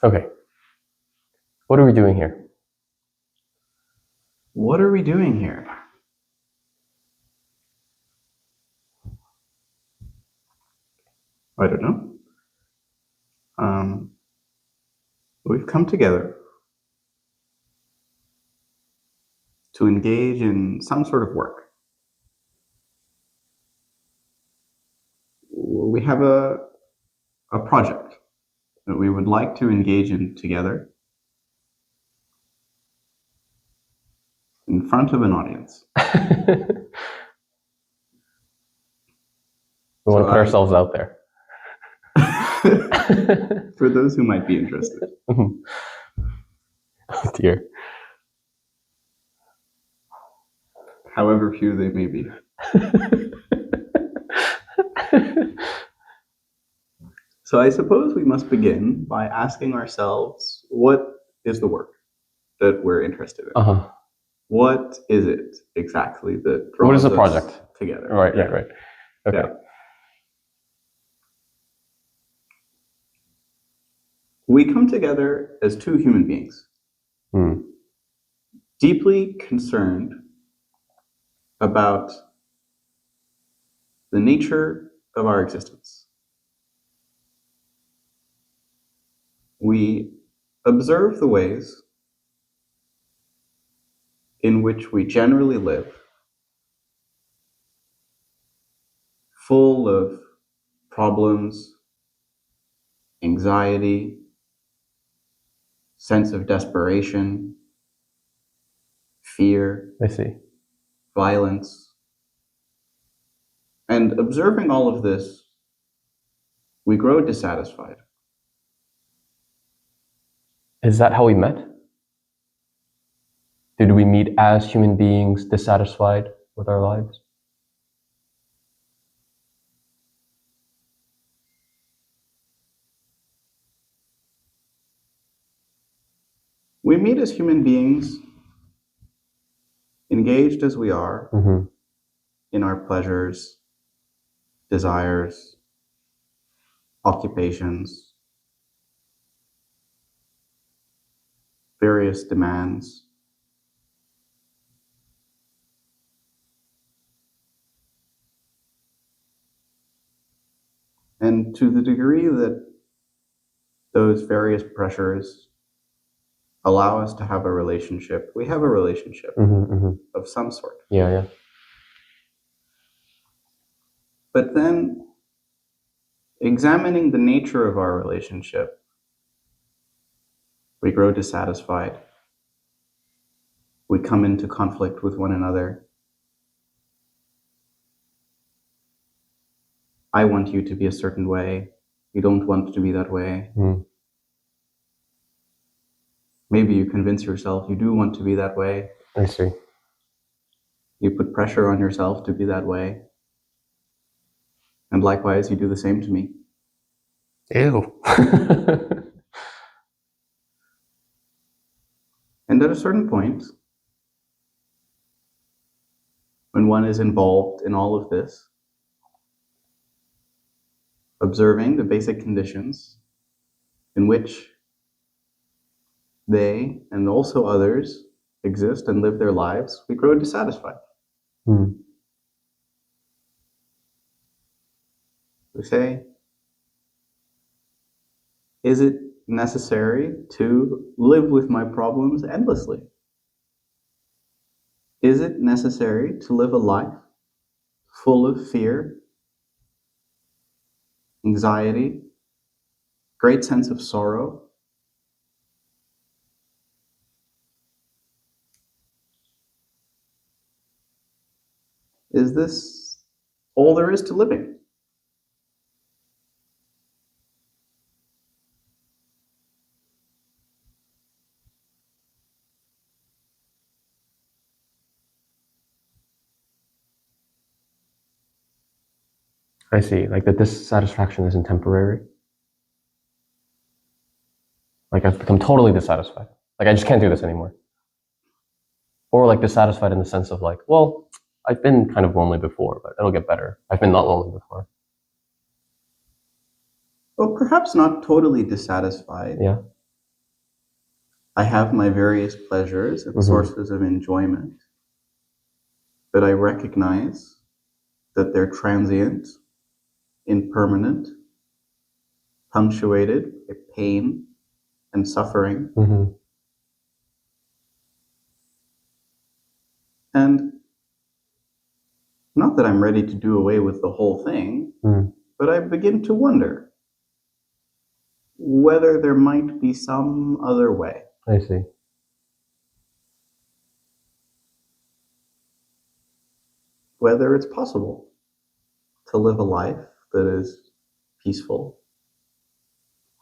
Okay. What are we doing here? What are we doing here? I don't know. We've come together to engage in some sort of work. We have a project that we would like to engage in together in front of an audience. We want to put ourselves out there. For those who might be interested. Oh dear. However few they may be. So I suppose we must begin by asking ourselves, what is the work that we're interested in? Uh-huh. What is it exactly that draws What is the us project? together? Right. Okay. Yeah. We come together as two human beings, deeply concerned about the nature of our existence. We observe the ways in which we generally live, full of problems, anxiety, sense of desperation, fear, I see. violence. And observing all of this, we grow dissatisfied. Is that how we met? Did we meet as human beings dissatisfied with our lives? We meet as human beings, engaged as we are in our pleasures, desires, occupations, various demands. And to the degree that those various pressures allow us to have a relationship, we have a relationship of some sort. Yeah. But then, examining the nature of our relationship, we grow dissatisfied. We come into conflict with one another. I want you to be a certain way. You don't want to be that way. Maybe you convince yourself you do want to be that way. I see. You put pressure on yourself to be that way. And likewise, you do the same to me. Ew. And at a certain point, when one is involved in all of this, observing the basic conditions in which they and also others exist and live their lives, we grow dissatisfied. We say, is it necessary to live with my problems endlessly? Is it necessary to live a life full of fear, anxiety, great sense of sorrow? Is this all there is to living? I see. Like the dissatisfaction isn't temporary. Like I've become totally dissatisfied. Like I just can't do this anymore. Or like dissatisfied in the sense of like, well, I've been kind of lonely before, but it'll get better. I've been not lonely before. Well, perhaps not totally dissatisfied. Yeah. I have my various pleasures and sources of enjoyment, but I recognize that they're transient, impermanent, punctuated by pain and suffering. And not that I'm ready to do away with the whole thing, but I begin to wonder whether there might be some other way. I see. Whether it's possible to live a life that is peaceful,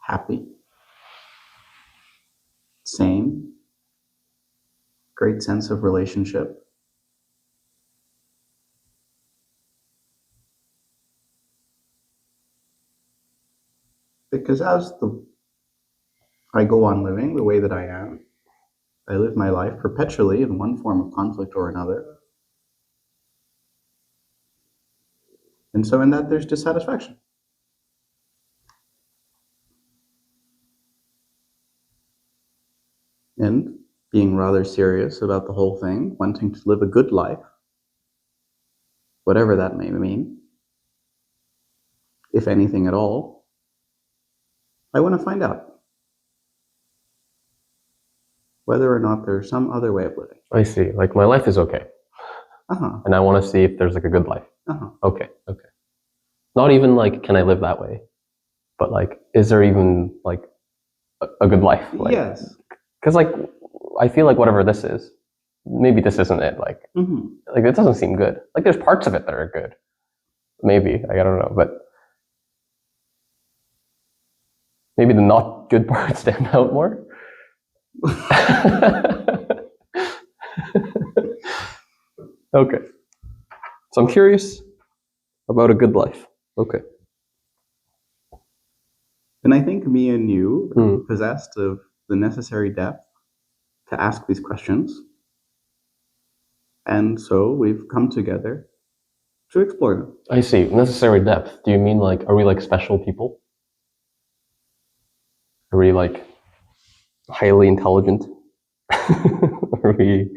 happy, sane, great sense of relationship. Because as I go on living the way that I am, I live my life perpetually in one form of conflict or another. And so in that, there's dissatisfaction. And being rather serious about the whole thing, wanting to live a good life, whatever that may mean, if anything at all, I want to find out whether or not there's some other way of living. I see. Like my life is okay. And I want to see if there's like a good life. Okay. Not even like, can I live that way? But like, is there even like a good life? Like, yes. Because like, I feel like whatever this is, maybe this isn't it. Like, like it doesn't seem good. Like there's parts of it that are good. Maybe, like, I don't know, but maybe the not good parts stand out more. Okay. So I'm curious about a good life. Okay. And I think me and you are possessed of the necessary depth to ask these questions. And so we've come together to explore them. I see. Necessary depth. Do you mean like, are we like special people? Are we like highly intelligent? Are we,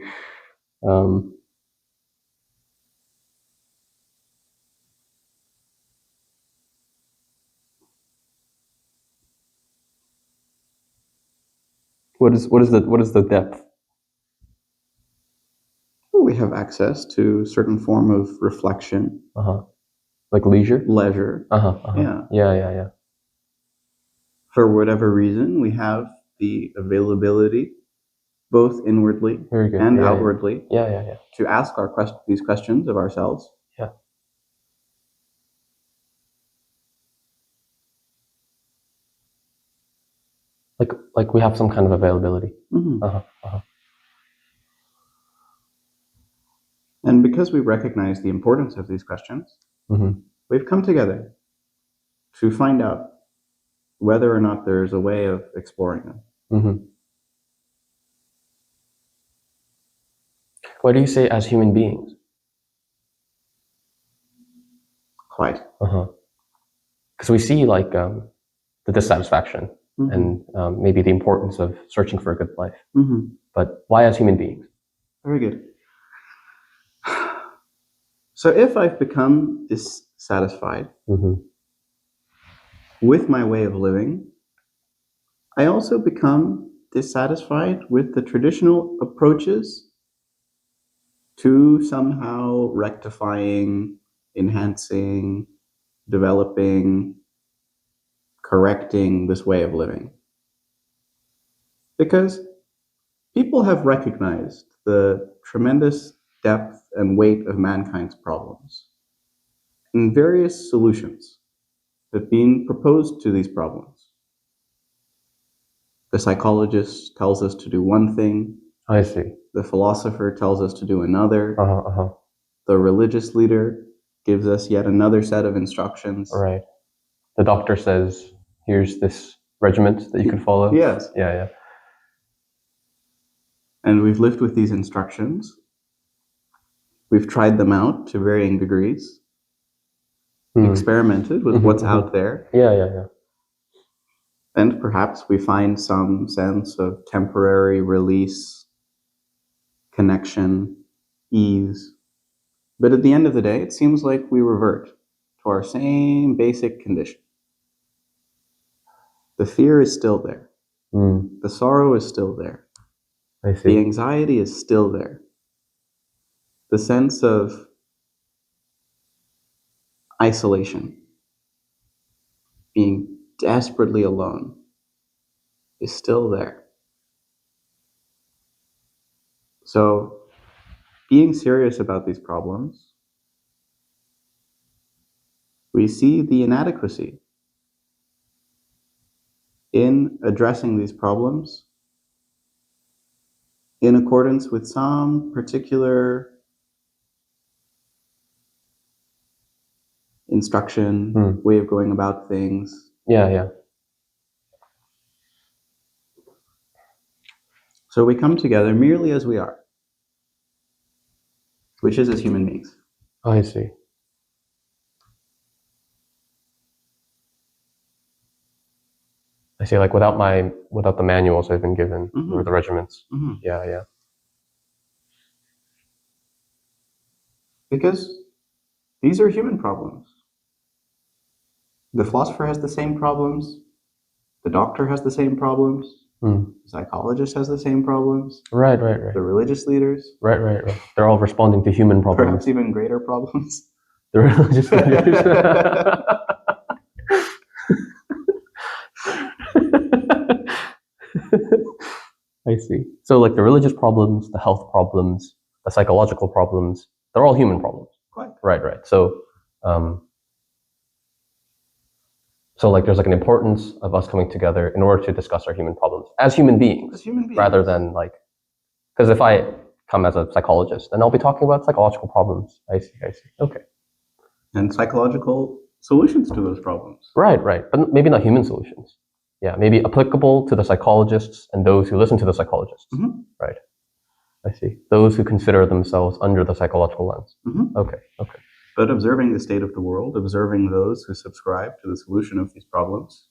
what is the depth? We have access to a certain form of reflection. Like leisure? Leisure. Yeah. For whatever reason, we have the availability, both inwardly and outwardly, to ask these questions of ourselves. Yeah. Like we have some kind of availability. And because we recognize the importance of these questions, we've come together to find out whether or not there's a way of exploring them. Why do you say as human beings? Quite. Because we see like the dissatisfaction and maybe the importance of searching for a good life. But why as human beings? Very good. So if I've become dissatisfied with my way of living, I also become dissatisfied with the traditional approaches to somehow rectifying, enhancing, developing, correcting this way of living. Because people have recognized the tremendous depth and weight of mankind's problems, and various solutions have been proposed to these problems. The psychologist tells us to do one thing. I see. The philosopher tells us to do another. The religious leader gives us yet another set of instructions. Right. The doctor says, here's this regiment that you can follow. Yes. Yeah. And we've lived with these instructions. We've tried them out to varying degrees. Experimented with what's out there. Yeah. And perhaps we find some sense of temporary release, connection, ease. But at the end of the day, it seems like we revert to our same basic condition. The fear is still there. The sorrow is still there. I see. The anxiety is still there. The sense of isolation, being desperately alone, is still there. So, being serious about these problems, we see the inadequacy in addressing these problems in accordance with some particular instruction, way of going about things. Yeah. So we come together merely as we are, which is as human beings. I see. I see, like without the manuals I've been given, or the regiments. Yeah. Because these are human problems. The philosopher has the same problems. The doctor has the same problems. The psychologist has the same problems. Right. The religious leaders. Right. They're all responding to human problems. Perhaps even greater problems. The religious leaders. I see. So like the religious problems, the health problems, the psychological problems, they're all human problems. Quite. Right. So like there's like an importance of us coming together in order to discuss our human problems as human beings. Rather than like, because if I come as a psychologist, then I'll be talking about psychological problems. I see. Okay. And psychological solutions to those problems. Right. But maybe not human solutions. Yeah, maybe applicable to the psychologists and those who listen to the psychologists. Right. I see. Those who consider themselves under the psychological lens. Okay. But observing the state of the world, observing those who subscribe to the solution of these problems,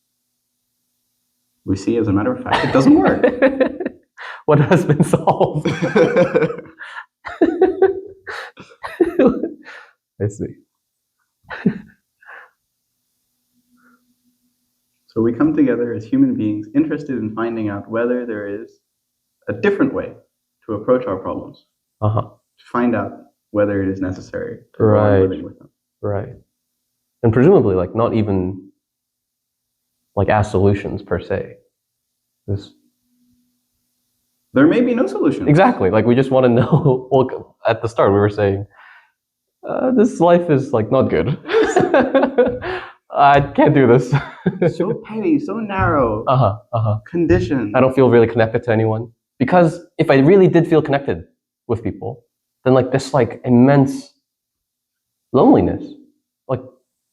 we see, as a matter of fact, it doesn't work. What has been solved? I see. So we come together as human beings interested in finding out whether there is a different way to approach our problems. To find out whether it is necessary to go on living with them. Right. And presumably, like, not even like as solutions per se. There may be no solution. Exactly. Like, we just want to know. Well, at the start, we were saying, this life is like not good. I can't do this. So petty, so narrow. Conditioned. I don't feel really connected to anyone. Because if I really did feel connected with people, then like this like immense loneliness, like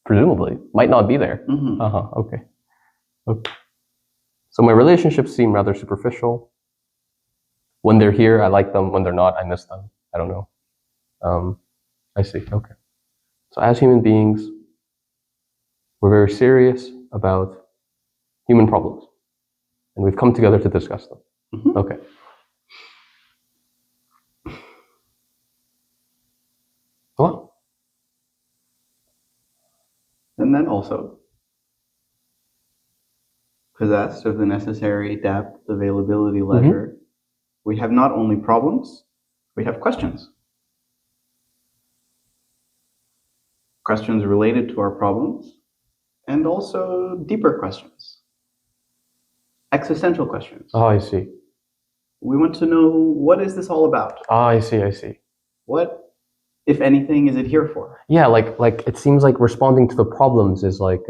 presumably, might not be there. Okay. So my relationships seem rather superficial. When they're here, I like them. When they're not, I miss them. I don't know. I see. Okay. So as human beings, we're very serious about human problems. And we've come together to discuss them. Okay. Well. And then also, possessed of the necessary depth, availability, leisure, we have not only problems, we have questions. Questions related to our problems, and also deeper questions. Existential questions. Oh, I see. We want to know, what is this all about? Ah, I see. What, if anything, is it here for? Yeah, like it seems like responding to the problems is like,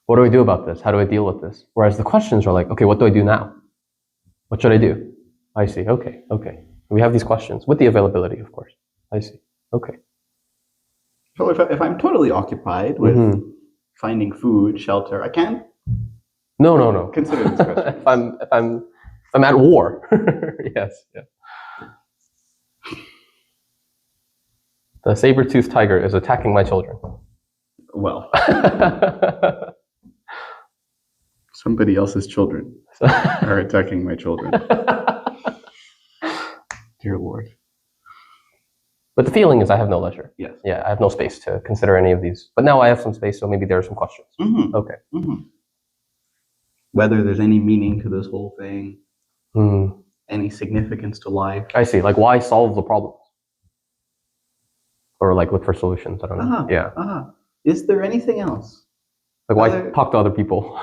what do I do about this? How do I deal with this? Whereas the questions are like, okay, what do I do now? What should I do? I see. Okay. We have these questions with the availability, of course. I see. Okay. So if I'm totally occupied with finding food, shelter, I can't. No. Consider this question. if I'm at war, yes. The saber-toothed tiger is attacking my children. Well. Somebody else's children are attacking my children. Dear Lord. But the feeling is I have no leisure. Yes. Yeah, I have no space to consider any of these. But now I have some space, so maybe there are some questions. Mm-hmm. Okay. Mm-hmm. Whether there's any meaning to this whole thing, any significance to life. I see. Like, why solve the problems? Or like look for solutions. I don't know. Yeah. Is there anything else? Like, why talk to other people?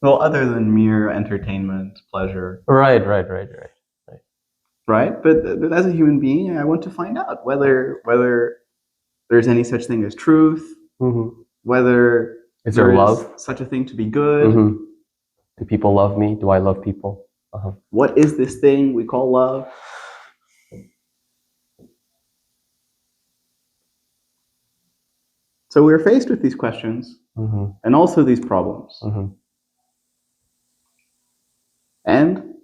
Well, other than mere entertainment, pleasure. Right. Right? But as a human being, I want to find out whether there's any such thing as truth, whether is there love? Such a thing to be good. Do people love me? Do I love people? What is this thing we call love? So we're faced with these questions and also these problems. And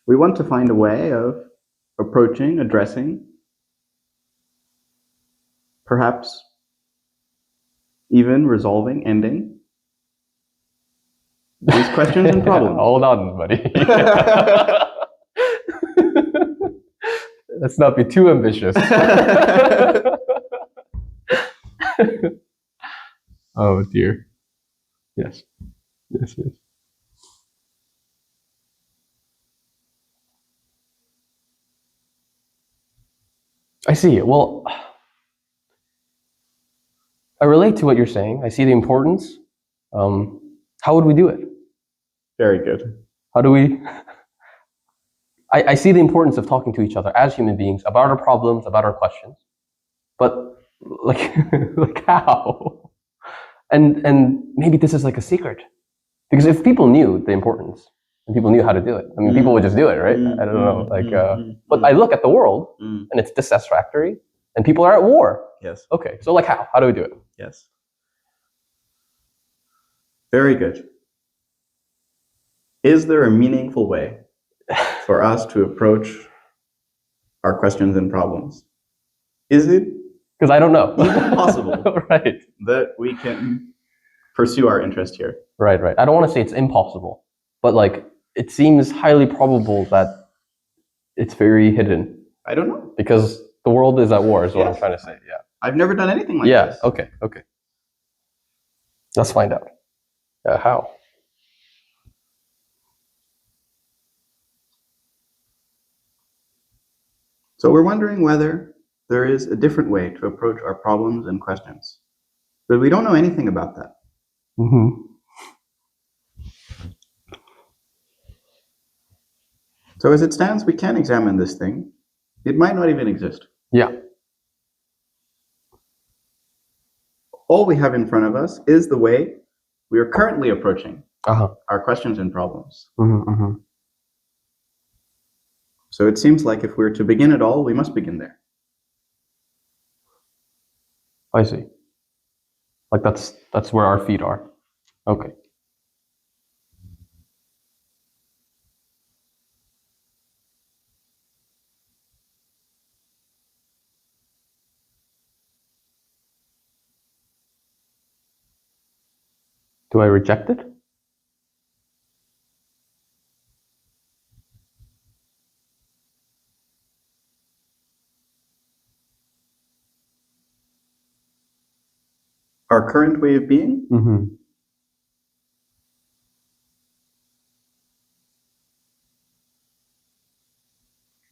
we want to find a way of approaching, addressing, perhaps even resolving, ending these questions and problems. Hold on, buddy. Let's not be too ambitious. Oh dear. Yes. I see. Well, I relate to what you're saying. I see the importance. How would we do it? Very good. How do we? I see the importance of talking to each other as human beings about our problems, about our questions. But like how? And maybe this is like a secret. Because if people knew the importance and people knew how to do it, I mean, people would just do it, right? I don't know. But I look at the world and it's dissatisfactory and people are at war. Yes. Okay. So like how? How do we do it? Yes. Very good. Is there a meaningful way for us to approach our questions and problems? Is it? Because I don't know. Even possible. Right. That we can pursue our interest here. Right. I don't want to say it's impossible, but like it seems highly probable that it's very hidden. I don't know. Because the world is at war is what I'm trying to say. Yeah. I've never done anything like this. Yeah. Okay. Let's find out. How? So we're wondering whether there is a different way to approach our problems and questions. But we don't know anything about that. So as it stands, we can examine this thing. It might not even exist. Yeah. All we have in front of us is the way we are currently approaching our questions and problems. So it seems like if we're to begin at all, we must begin there. I see. Like that's where our feet are. Okay. Do I reject it? Our current way of being?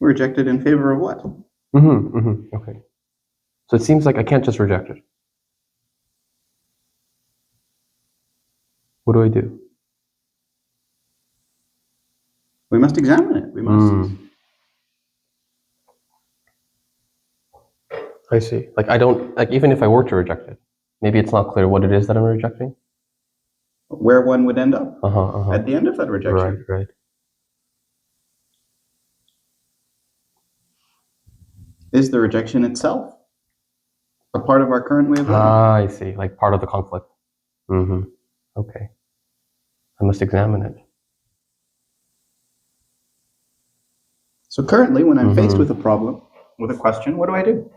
Reject it in favor of what? Okay. So it seems like I can't just reject it. What do I do? We must examine it. We must. I see. Like I don't like even if I were to reject it, maybe it's not clear what it is that I'm rejecting. Where one would end up at the end of that rejection. Right. Is the rejection itself a part of our current way of living? I see. Like part of the conflict. Okay. I must examine it. So currently, when I'm faced with a problem, with a question, what do I do?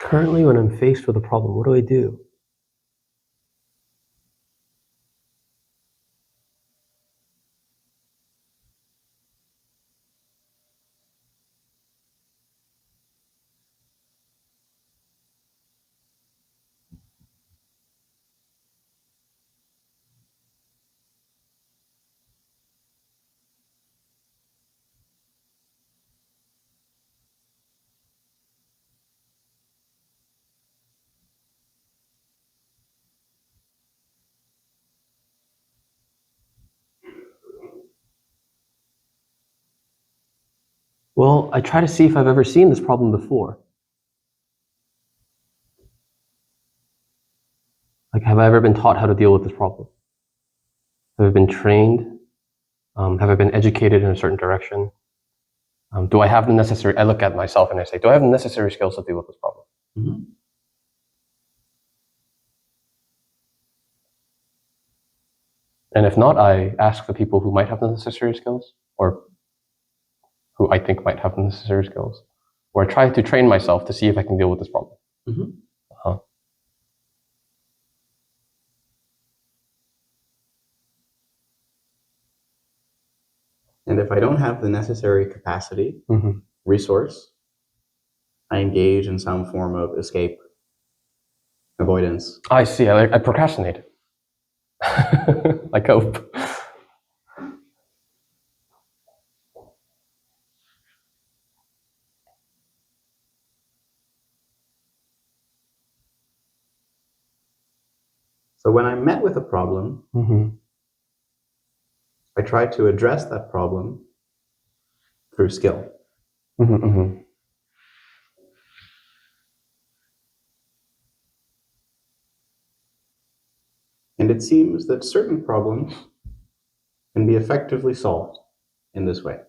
Currently, when I'm faced with a problem, what do I do? Well, I try to see if I've ever seen this problem before. Like, have I ever been taught how to deal with this problem? Have I been trained? Have I been educated in a certain direction? Do I have the necessary, I look at myself and I say, do I have the necessary skills to deal with this problem? Mm-hmm. And if not, I ask the people who might have the necessary skills, or who I think might have the necessary skills, or I try to train myself to see if I can deal with this problem. Mm-hmm. Uh-huh. And if I don't have the necessary capacity, Mm-hmm. resource, I engage in some form of escape, avoidance. I see. I procrastinate. I cope. So when I'm met with a problem, Mm-hmm. I try to address that problem through skill. Mm-hmm. Mm-hmm. And it seems that certain problems can be effectively solved in this way.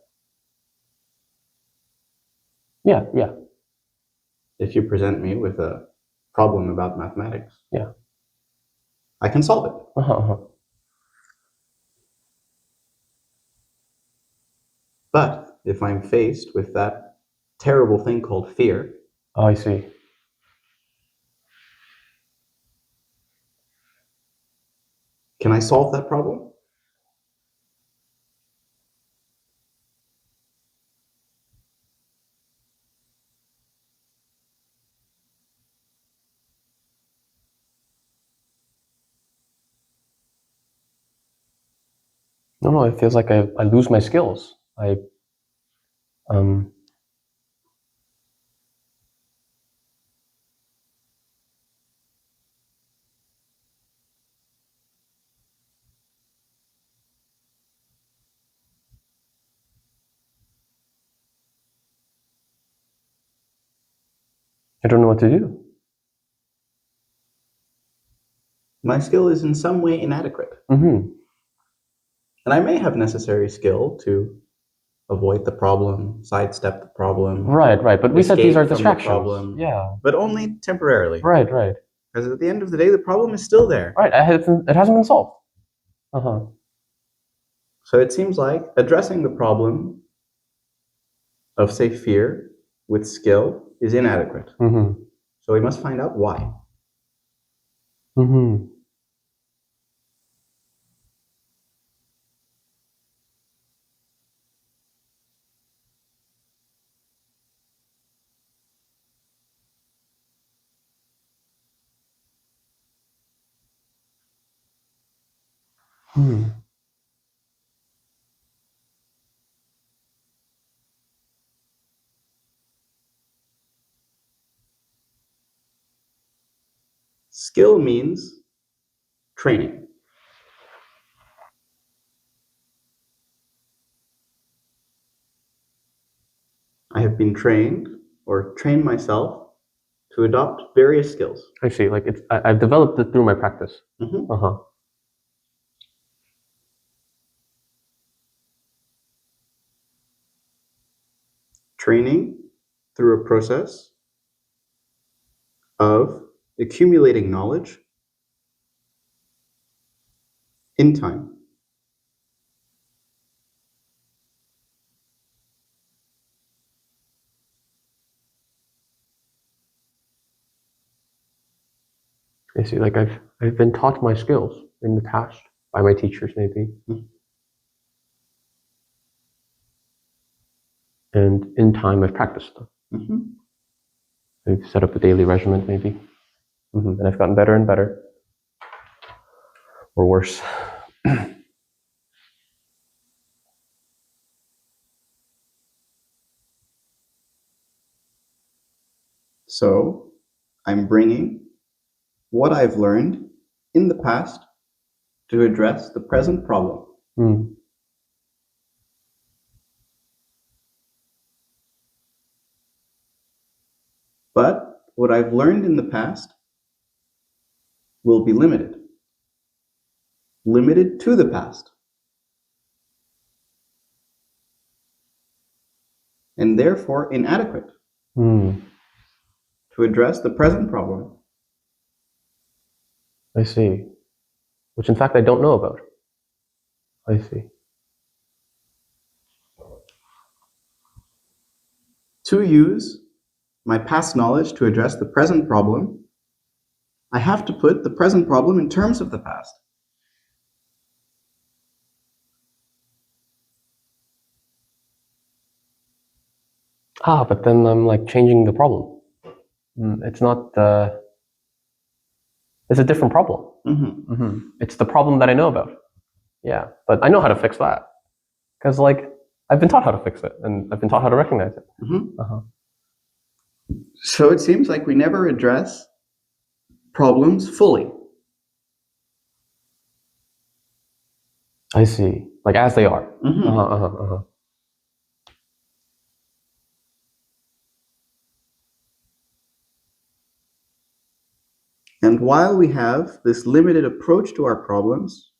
Yeah, yeah. If you present me with a problem about mathematics, Yeah. I can solve it. Uh-huh, uh-huh. But if I'm faced with that terrible thing called fear, Oh, I see. can I solve that problem? No, it feels like I lose my skills. Um, I don't know what to do. My skill is in some way inadequate. Mm-hmm. And I may have necessary skill to avoid the problem, sidestep the problem. Right, right. But we said these are escape from the distractions. problem, Yeah. but only temporarily. Right, right. Because at the end of the day, the problem is still there. Right. It hasn't been solved. Uh-huh. So it seems like addressing the problem of, say, fear with skill is inadequate. Mm-hmm. So we must find out why. Mm-hmm. Hmm. Skill means training. I have been trained or trained myself to adopt various skills. I see. Like I've developed it through my practice. Mm-hmm. Uh-huh. Training through a process of accumulating knowledge in time. I see. Like I've been taught my skills in the past by my teachers, maybe. Mhm. And in time, I've practiced them. Mm-hmm. I've set up a daily regimen, maybe. And I've gotten better and better. Or worse. So I'm bringing what I've learned in the past to address the present problem. Mm. But what I've learned in the past will be limited. Limited to the past. And therefore inadequate to address the present problem. I see. Which in fact I don't know about. I see. To use my past knowledge to address the present problem, I have to put the present problem in terms of the past. But then I'm like changing the problem. It's not, it's a different problem. It's the problem that I know about. Yeah, but I know how to fix that. Because like, I've been taught how to fix it, and I've been taught how to recognize it. So it seems like we never address problems fully. I see. Like as they are. And while we have this limited approach to our problems,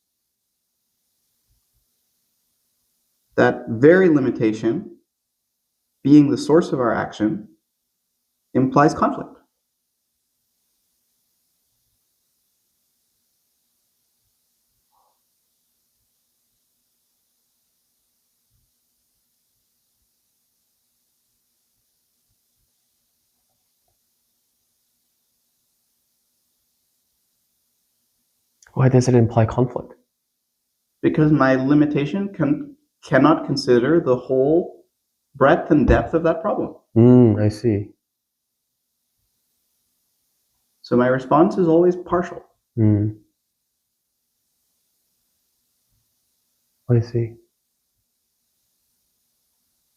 that very limitation, being the source of our action, implies conflict. Why does it imply conflict? Because my limitation cannot consider the whole breadth and depth of that problem. I see. So my response is always partial. I see.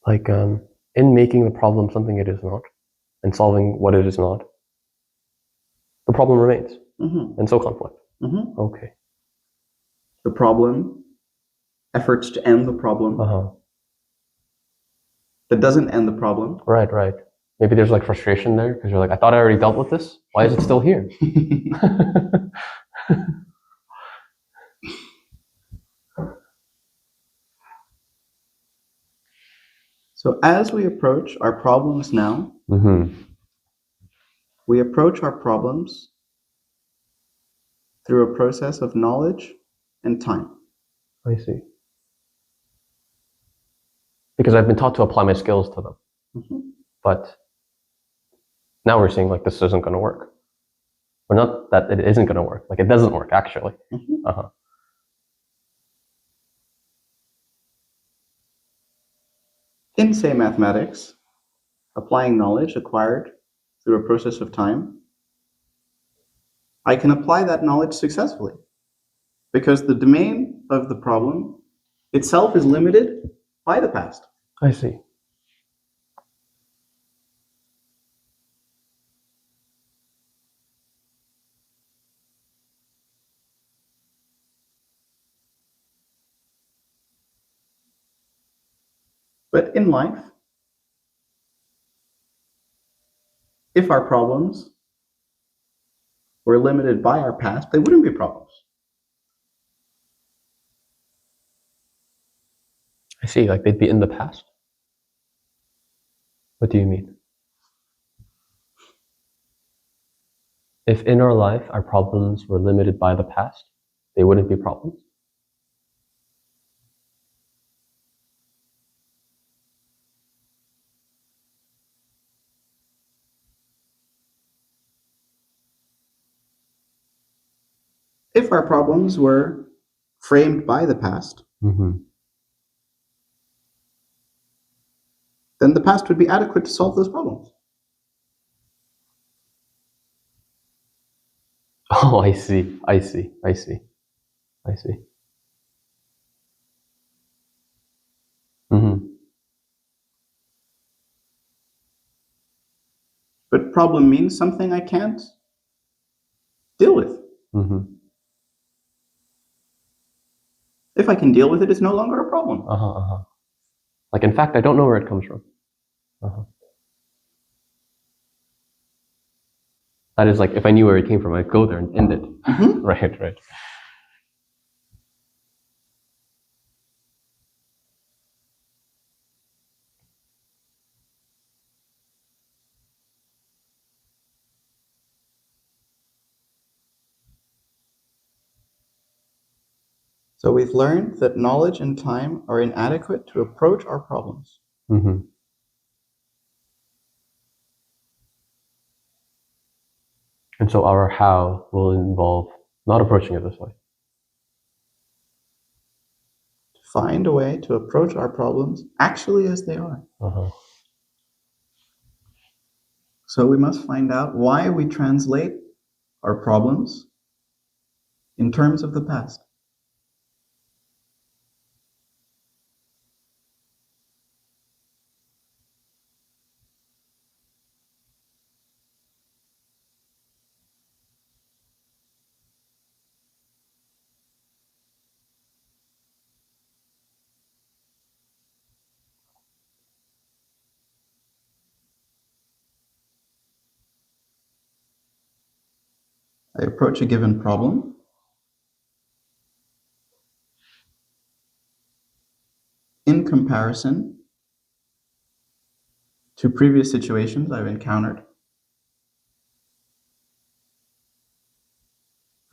Like in making the problem something it is not, and solving what it is not, the problem remains, and so conflict. Okay. The problem, efforts to end the problem, that doesn't end the problem. Right. Maybe there's like frustration there because you're like, I thought I already dealt with this. Why is it still here? So as we approach our problems now, we approach our problems through a process of knowledge and time. I see. Because I've been taught to apply my skills to them. But now we're seeing like this isn't going to work. Or not that it isn't going to work. Like it doesn't work actually. In, say, mathematics, applying knowledge acquired through a process of time, I can apply that knowledge successfully because the domain of the problem itself is limited by the past. I see. But in life, if our problems were limited by our past, they wouldn't be problems. I see. Like they'd be in the past. What do you mean? If in our life our problems were limited by the past, they wouldn't be problems. If our problems were framed by the past, then the past would be adequate to solve those problems. Oh, I see. I see. I see. I see. But problem means something I can't deal with. If I can deal with it, it's no longer a problem. Like, in fact, I don't know where it comes from. That is like, if I knew where it came from, I'd go there and end it. Right, right. So we've learned that knowledge and time are inadequate to approach our problems. And so our how will involve not approaching it this way. Find a way to approach our problems actually as they are. So we must find out why we translate our problems in terms of the past. I approach a given problem in comparison to previous situations I've encountered.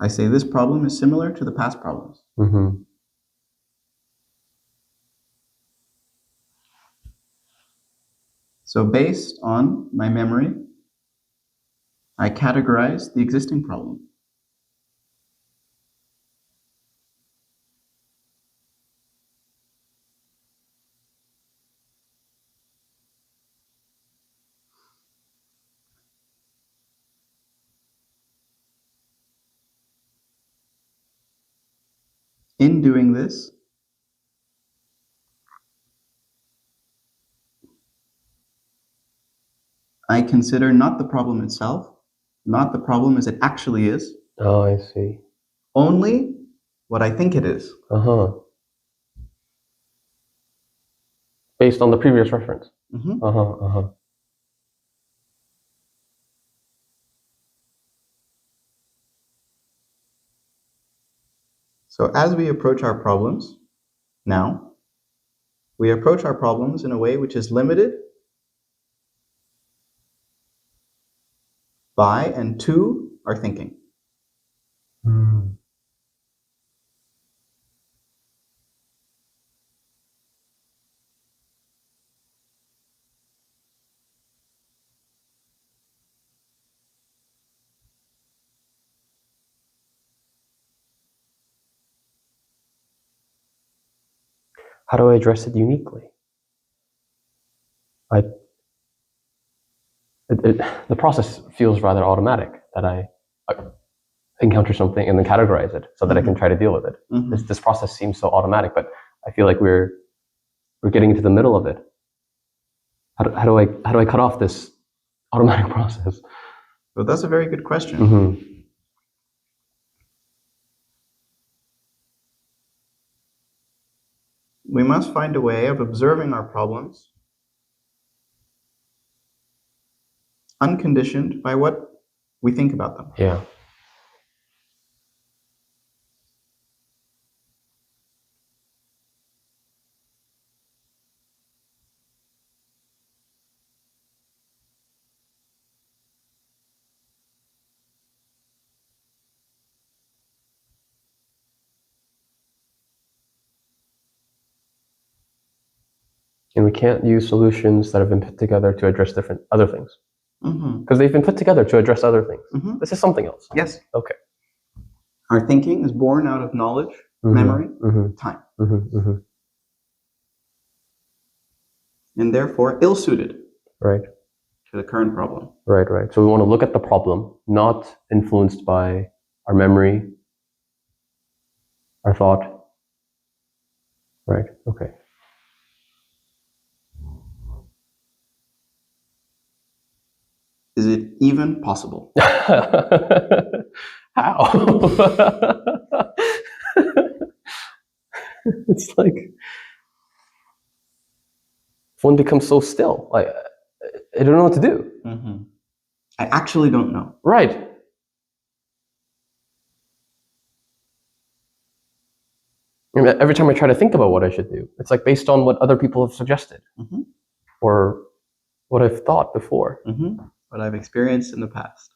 I say this problem is similar to the past problems. So based on my memory, I categorize the existing problem. In doing this, I consider not the problem itself, not the problem as it actually is. Oh, I see. Only what I think it is. Based on the previous reference. So as we approach our problems now, we approach our problems in a way which is limited by and to our thinking. How do I address it uniquely? The process feels rather automatic, that I encounter something and then categorize it so that I can try to deal with it. This process seems so automatic, but I feel like we're getting into the middle of it. How do I cut off this automatic process? Well, that's a very good question. We must find a way of observing our problems unconditioned by what we think about them. Yeah. And we can't use solutions that have been put together to address different other things. Because they've been put together to address other things. This is something else. Yes. Okay. Our thinking is born out of knowledge, memory, time. And therefore ill-suited Right. to the current problem. Right, right. So we want to look at the problem, not influenced by our memory, our thought. Right, okay. Is it even possible? How? It's like one becomes so still. Like I don't know what to do. I actually don't know. Right. And every time I try to think about what I should do, it's like based on what other people have suggested or what I've thought before. What I've experienced in the past.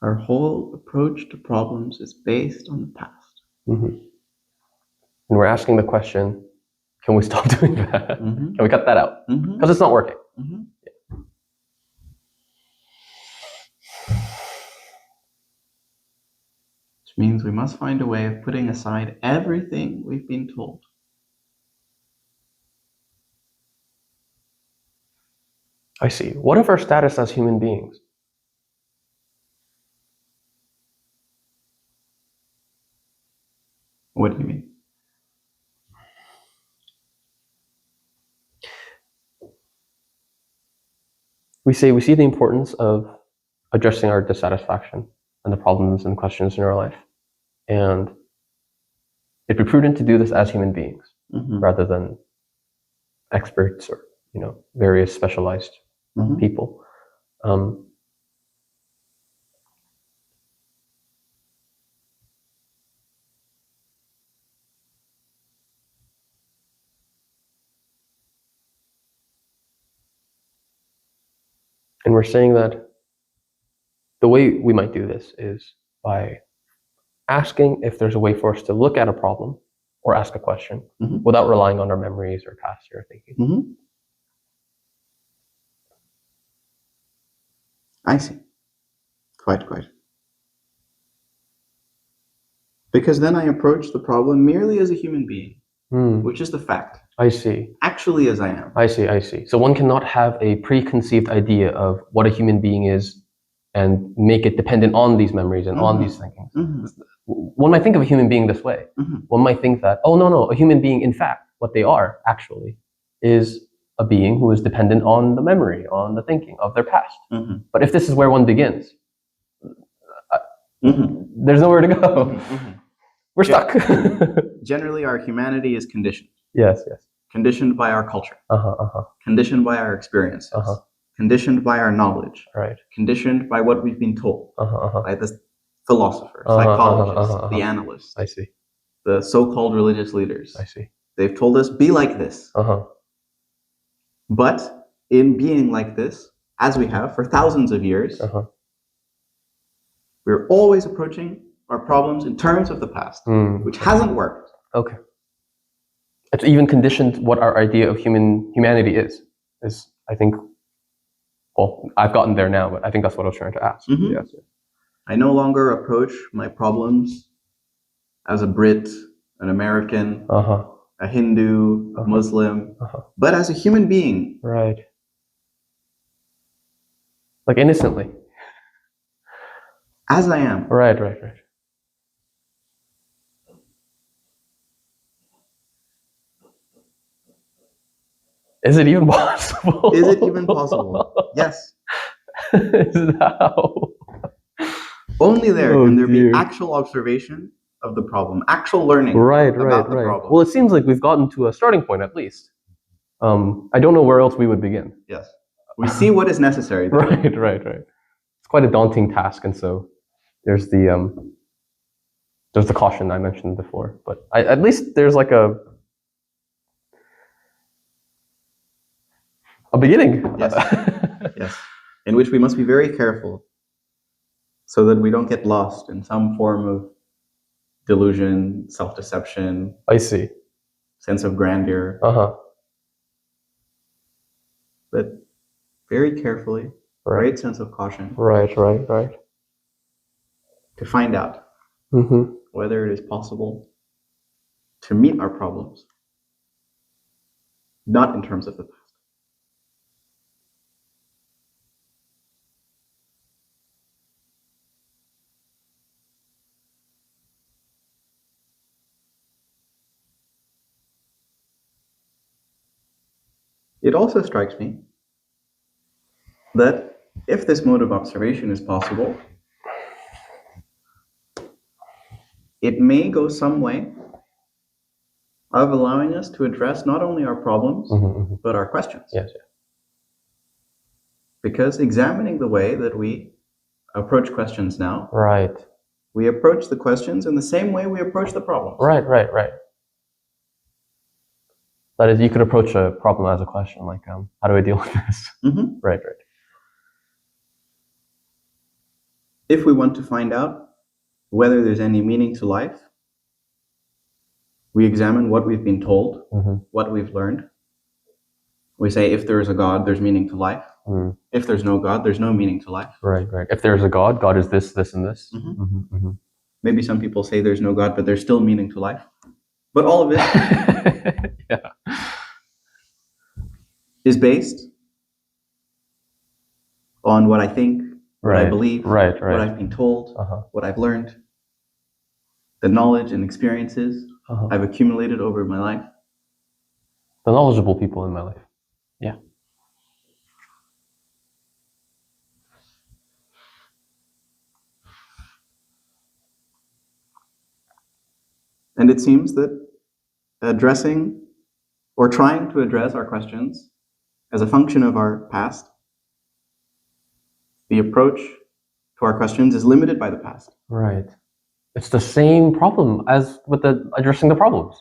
Our whole approach to problems is based on the past. And we're asking the question, can we stop doing that? Can we cut that out? Because it's not working. Which means we must find a way of putting aside everything we've been told. I see. What of our status as human beings? What do you mean? We see the importance of addressing our dissatisfaction and the problems and questions in our life. And it'd be prudent to do this as human beings rather than experts or, various specialized people. And we're saying that the way we might do this is by asking if there's a way for us to look at a problem or ask a question without relying on our memories or past or thinking. I see. Quite. Because then I approach the problem merely as a human being, which is the fact. I see. Actually as I am. I see. So one cannot have a preconceived idea of what a human being is and make it dependent on these memories and on these thinkings. One might think of a human being this way. One might think that, oh, no, a human being, in fact, what they are actually is a being who is dependent on the memory, on the thinking of their past. But if this is where one begins, there's nowhere to go. We're stuck. Generally, our humanity is conditioned. Yes. Conditioned by our culture. Conditioned by our experiences. Conditioned by our knowledge. Right. Conditioned by what we've been told. By the philosophers, psychologists, the analysts. I see. The so-called religious leaders. I see. They've told us, be like this. But in being like this, as we have for thousands of years, we're always approaching our problems in terms of the past, which hasn't worked. Okay. It's even conditioned what our idea of humanity is, I think, well, I've gotten there now, but I think that's what I was trying to ask. Yes. I no longer approach my problems as a Brit, an American, a Hindu, a Muslim, but as a human being. Right. Like innocently. As I am. Right. Is it even possible? Is it even possible? Yes. How? Only there can there be actual observation of the problem, actual learning about the problem. Well, it seems like we've gotten to a starting point at least. I don't know where else we would begin. Yes. We see what is necessary. Right. It's quite a daunting task, and so there's the caution I mentioned before. But at least there's like a beginning. Yes. In which we must be very careful so that we don't get lost in some form of delusion, self-deception. I see. Sense of grandeur. But very carefully, great sense of caution. Right. to find out whether it is possible to meet our problems, not in terms of the past. It also strikes me that if this mode of observation is possible, it may go some way of allowing us to address not only our problems, but our questions. Yes. Because examining the way that we approach questions now, Right. we approach the questions in the same way we approach the problems. Right. That is, you could approach a problem as a question, like, how do I deal with this? Right. If we want to find out whether there's any meaning to life, we examine what we've been told, what we've learned. We say, if there is a God, there's meaning to life. If there's no God, there's no meaning to life. Right. If there's a God, God is this, this, and this. Maybe some people say there's no God, but there's still meaning to life. But all of it is based on what I think, what I believe, what I've been told, what I've learned, the knowledge and experiences I've accumulated over my life. The knowledgeable people in my life. Yeah. And it seems that addressing or trying to address our questions as a function of our past, the approach to our questions is limited by the past. Right. It's the same problem as with addressing the problems.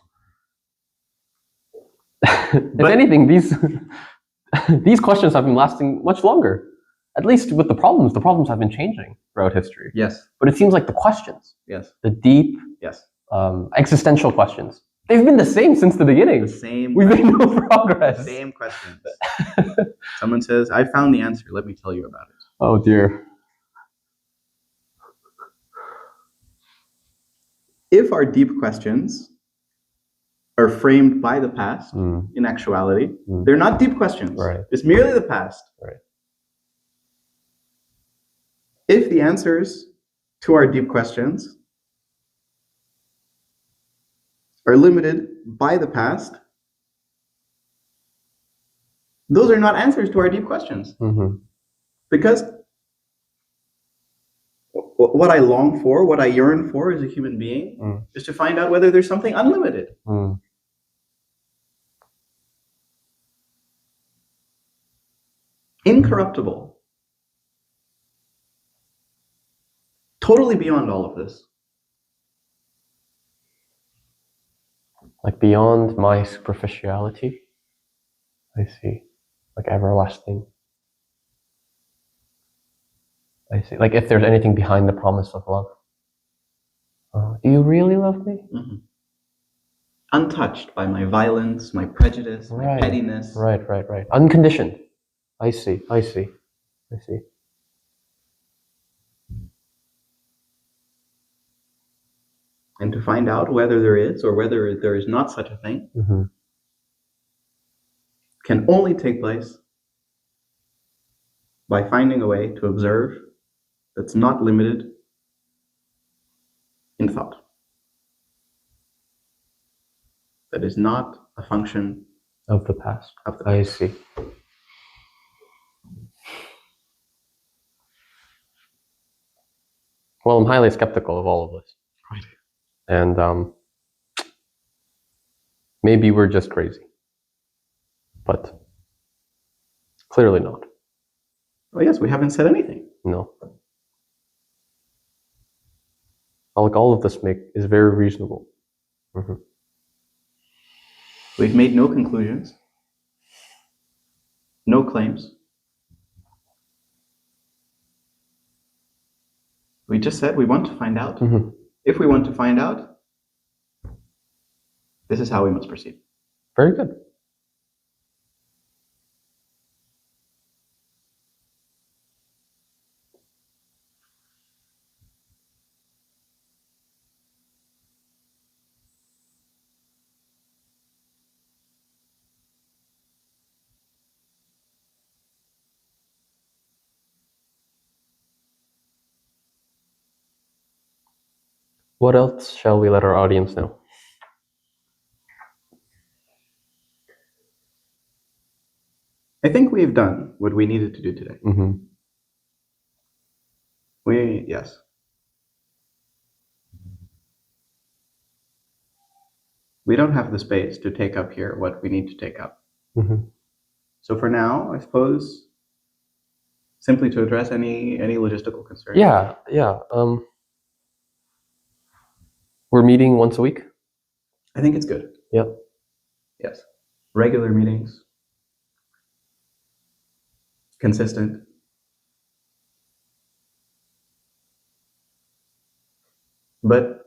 If anything, these questions have been lasting much longer. At least with the problems have been changing throughout history. Yes. But it seems like the questions, the deep, existential questions, they've been the same since the beginning. We've made no progress. Same questions. Someone says, I found the answer. Let me tell you about it. Oh dear. If our deep questions are framed by the past, in actuality, they're not deep questions. Right. It's merely the past. Right. If the answers to our deep questions are limited by the past, those are not answers to our deep questions. Because what I long for, what I yearn for as a human being, is to find out whether there's something unlimited. Incorruptible. Totally beyond all of this. Like beyond my superficiality. I see. Like everlasting. I see. Like if there's anything behind the promise of love. Do you really love me? Untouched by my violence, my prejudice, my pettiness. Right. Unconditioned. I see. And to find out whether there is or whether there is not such a thing can only take place by finding a way to observe that's not limited in thought. That is not a function of the past. I see. Well, I'm highly skeptical of all of this. Right. And maybe we're just crazy. But clearly not. Oh yes, we haven't said anything. No. Like all of this is very reasonable. We've made no conclusions, no claims. We just said we want to find out. If we want to find out, this is how we must proceed. Very good. What else shall we let our audience know? I think we've done what we needed to do today. Yes. We don't have the space to take up here what we need to take up. So for now, I suppose, simply to address any logistical concerns. Yeah. We're meeting once a week? I think it's good. Yep. Yes. Regular meetings. Consistent. But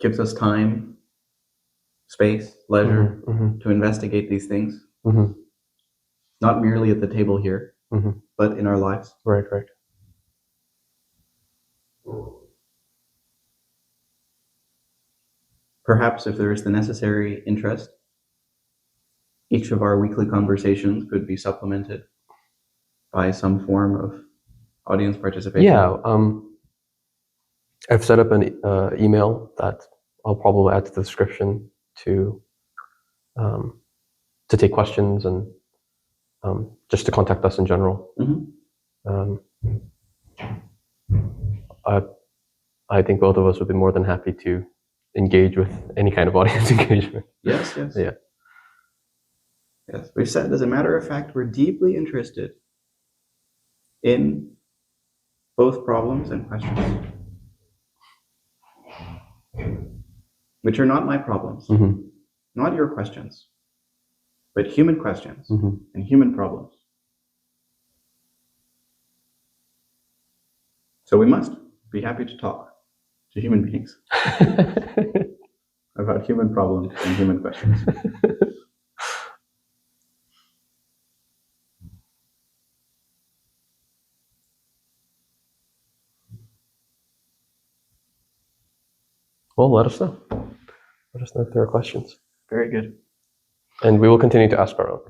gives us time, space, leisure to investigate these things. Not merely at the table here, but in our lives. Right. Perhaps if there is the necessary interest, each of our weekly conversations could be supplemented by some form of audience participation. Yeah. I've set up an email that I'll probably add to the description to take questions and just to contact us in general. I think both of us would be more than happy to engage with any kind of audience engagement. Yes. Yeah. Yes. We've said, as a matter of fact, we're deeply interested in both problems and questions, which are not my problems, not your questions, but human questions and human problems. So we must be happy to talk to human beings about human problems and human questions. Well, let us know. Let us know if there are questions. Very good. And we will continue to ask our own.